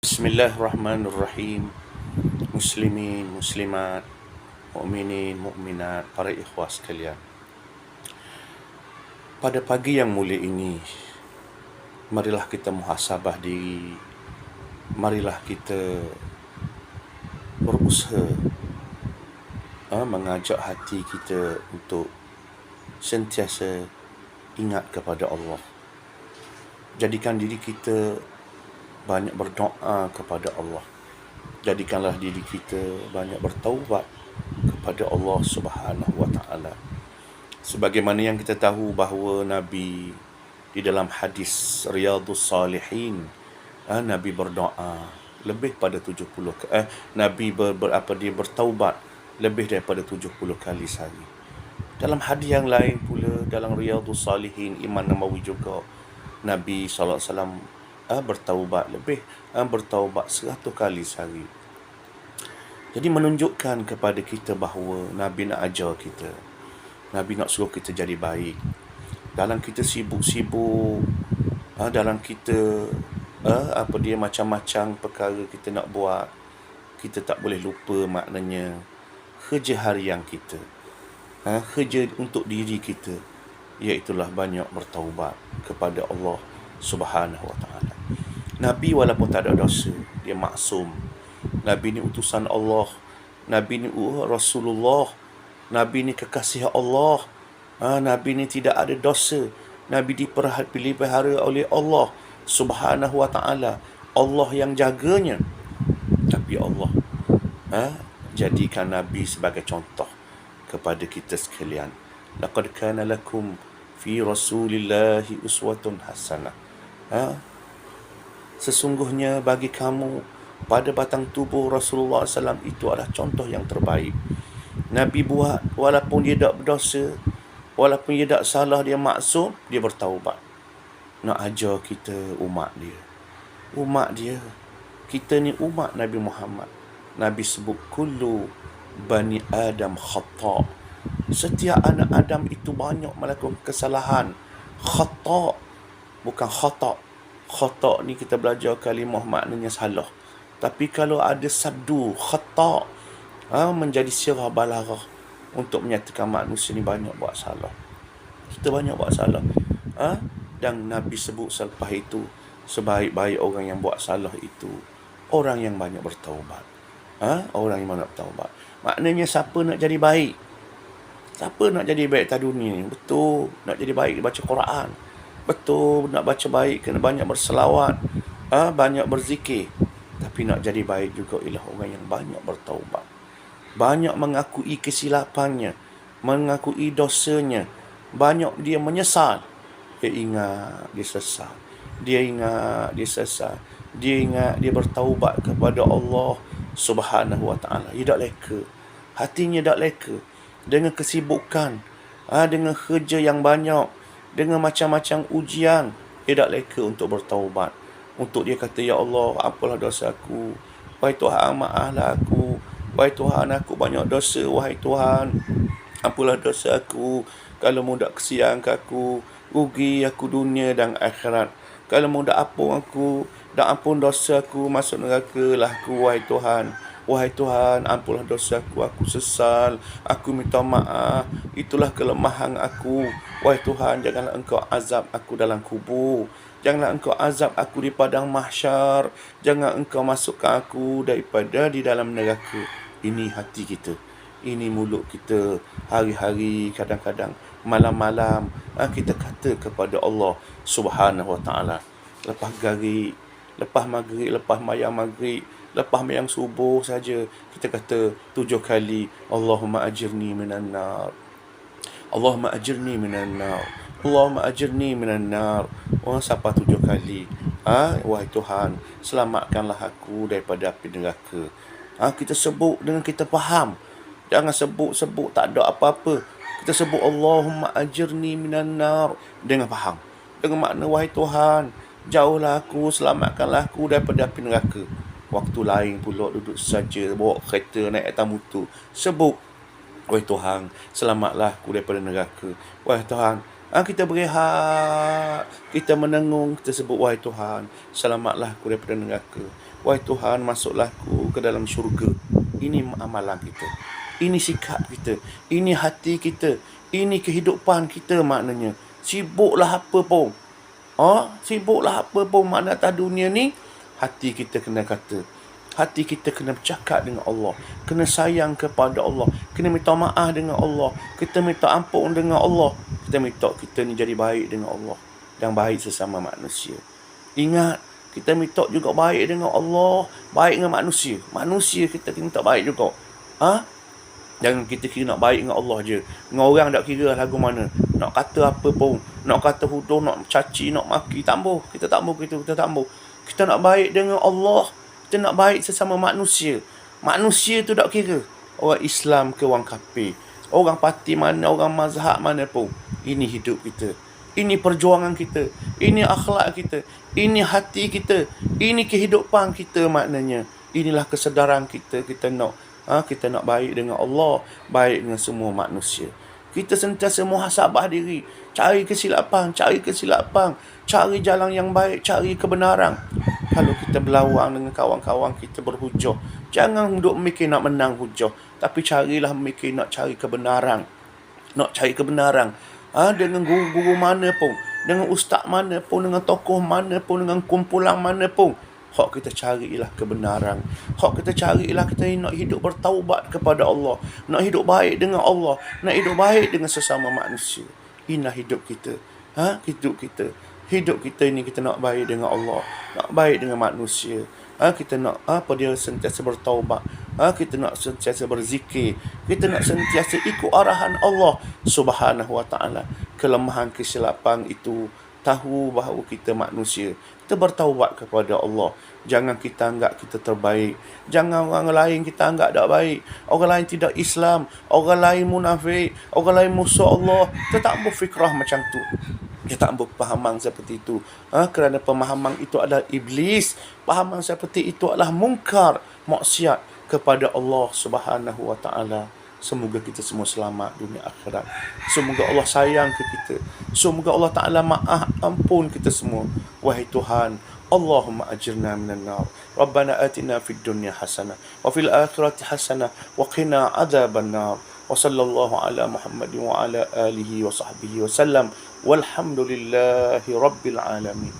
Bismillahirrahmanirrahim. Muslimin, muslimat, mukminin, mukminat, para ikhwah sekalian. Pada pagi yang mulia ini, marilah kita muhasabah diri. Marilah kita berusaha mengajak hati kita untuk sentiasa ingat kepada Allah. Jadikan diri kita banyak berdoa kepada Allah. Jadikanlah diri kita banyak bertaubat kepada Allah Subhanahu wa taala. Sebagaimana yang kita tahu bahawa Nabi di dalam hadis Riyadhus Salihin, Nabi berdoa lebih pada 70 Nabi dia bertaubat lebih daripada 70 kali sehari. Dalam hadis yang lain pula dalam Riyadhus Salihin Imam Nawawi juga, Nabi SAW bertaubat 100 kali sehari. Jadi menunjukkan kepada kita bahawa Nabi nak ajar kita, Nabi nak suruh kita jadi baik. Dalam kita sibuk-sibuk, dalam kita macam-macam perkara kita nak buat, kita tak boleh lupa maknanya kerja harian kita, kerja untuk diri kita, iaitulah banyak bertaubat kepada Allah Subhanahu wa taala. Nabi walaupun tak ada dosa, dia maksum. Nabi ni utusan Allah, Nabi ni Rasulullah, Nabi ni kekasih Allah, Nabi ni tidak ada dosa, Nabi dipelihara oleh Allah Subhanahu wa taala. Allah yang jaganya. Tapi Allah jadikan Nabi sebagai contoh kepada kita sekalian. Laqad kana lakum fi Rasulillahi uswatun hasanah. Sesungguhnya bagi kamu pada batang tubuh Rasulullah SAW itu adalah contoh yang terbaik. Nabi buat walaupun dia tak berdosa, walaupun dia tak salah, dia maksum, dia bertaubat. Nak ajar kita umat dia. Kita ni umat Nabi Muhammad. Nabi sebut kullu bani Adam khata'. Setiap anak Adam itu banyak melakukan kesalahan. Khata', bukan khata'. Khata' ni kita belajar kalimah maknanya salah. Tapi kalau ada sabdu khata', menjadi sirah balarah untuk menyatakan manusia ni banyak buat salah. Kita banyak buat salah. Dan Nabi sebut selepas itu, sebaik-baik orang yang buat salah itu orang yang banyak bertaubat. Orang yang banyak bertaubat. Maknanya siapa nak jadi baik? Siapa nak jadi baik atas dunia ni? Betul, nak jadi baik baca Quran. Betul, nak baca baik kena banyak berselawat, banyak berzikir. Tapi nak jadi baik juga ialah orang yang banyak bertaubat. Banyak mengakui kesilapannya, mengakui dosanya. Banyak dia menyesal. Dia ingat dia sesat. Dia ingat dia sesat. Dia ingat dia bertaubat kepada Allah Subhanahu wa taala. Dia tak leka. Hatinya tak leka. Dengan kesibukan, dengan kerja yang banyak, dengan macam-macam ujian, dia tak leka untuk bertaubat. Untuk dia kata, ya Allah, apalah dosa aku. Wahai Tuhan, maaflah aku. Wahai Tuhan, aku banyak dosa. Wahai Tuhan, apalah dosa aku. Kalau mu tak kesian ke aku, rugi aku dunia dan akhirat. Kalau mu tak ampun aku, tak ampun dosa aku, masuk neraka lah aku, wahai Tuhan. Wahai Tuhan, ampunlah dosa aku sesal, aku minta maaf, itulah kelemahan aku. Wahai Tuhan, janganlah engkau azab aku dalam kubur. Janganlah engkau azab aku di padang mahsyar. Jangan engkau masukkan aku daripada di dalam neraka. Ini hati kita. Ini mulut kita. Hari-hari, kadang-kadang, malam-malam, kita kata kepada Allah Subhanahu wa ta'ala. Lepas garik, lepas maghrib, lepas mayang maghrib, lepas mayang subuh saja, kita kata 7 kali, Allahumma ajirni minan nar. Allahumma ajirni minan nar. Allahumma ajirni minan nar. Sampai 7 kali. Wahai Tuhan, selamatkanlah aku daripada api neraka. Kita sebut dengan kita faham. Jangan sebut tak ada apa-apa. Kita sebut Allahumma ajirni minan nar dengan faham. Dengan makna, wahai Tuhan, jauhlah aku, selamatkanlah aku daripada api neraka. Waktu lain pula duduk saja, bawa kereta, naik atas motor, sebut, wahai Tuhan, selamatlah aku daripada neraka. Wahai Tuhan, kita berehat, kita menengung, kita sebut, wahai Tuhan, selamatlah aku daripada neraka. Wahai Tuhan, masuklah aku ke dalam syurga. Ini amalan kita. Ini sikap kita. Ini hati kita. Ini kehidupan kita maknanya. Sibuklah apa pun. Sibuklah apa pun makna atas dunia ni. Hati kita kena kata. Hati kita kena bercakap dengan Allah. Kena sayang kepada Allah. Kena minta maaf dengan Allah. Kita minta ampun dengan Allah. Kita minta kita ni jadi baik dengan Allah. Dan baik sesama manusia. Ingat, kita minta juga baik dengan Allah. Baik dengan manusia. Manusia kita minta baik juga. Jangan kita kira nak baik dengan Allah je. Dengan orang tak kira lagu mana. Nak kata apa pun. Nak kata huduh, nak caci, nak maki. Tak boleh. Kita tak boleh. Kita tak boleh. Kita nak baik dengan Allah. Kita nak baik sesama manusia. Manusia tu tak kira. Orang Islam ke orang kafir. Orang parti mana, orang mazhab mana pun. Ini hidup kita. Ini perjuangan kita. Ini akhlak kita. Ini hati kita. Ini kehidupan kita maknanya. Inilah kesedaran kita. Kita nak baik dengan Allah. Baik dengan semua manusia. Kita sentiasa muhasabah diri. Cari kesilapan. Cari jalan yang baik. Cari kebenaran. Kalau kita berlawan dengan kawan-kawan kita berhujah. Jangan duk mikir nak menang hujah. Tapi carilah mikir nak cari kebenaran. Dengan guru-guru mana pun, dengan ustaz mana pun, dengan tokoh mana pun, dengan kumpulan mana pun. Hak kita carilah kebenaran. Hak kita carilah kita nak hidup bertaubat kepada Allah. Nak hidup baik dengan Allah. Nak hidup baik dengan sesama manusia. Inilah hidup kita. Hidup kita ini kita nak baik dengan Allah. Nak baik dengan manusia. Kita nak dia sentiasa bertaubat. Kita nak sentiasa berzikir. Kita nak sentiasa ikut arahan Allah Subhanahu wa ta'ala. Kelemahan kesilapan itu, tahu bahawa kita manusia. Kita bertaubat kepada Allah. Jangan kita anggap kita terbaik. Jangan orang lain kita anggap tak baik. Orang lain tidak Islam. Orang lain munafik. Orang lain musuh Allah. Kita tak berfikrah macam tu. Kita tak berpahaman seperti itu. Kerana pemahaman itu adalah iblis. Pahaman seperti itu adalah mungkar, maksiat kepada Allah Subhanahu wa ta'ala. Semoga kita semua selamat dunia akhirat. Semoga Allah sayang ke kita. Semoga Allah Ta'ala maaf ampun kita semua. Wahai Tuhan, Allahumma ajirna minan nar. Rabbana atina fid dunya hasanah. Wa fil akhirati hasanah. Wa qina adhaban nar. Wa sallallahu ala Muhammadin wa ala alihi wa sahbihi wa sallam. Walhamdulillahi rabbil alamin.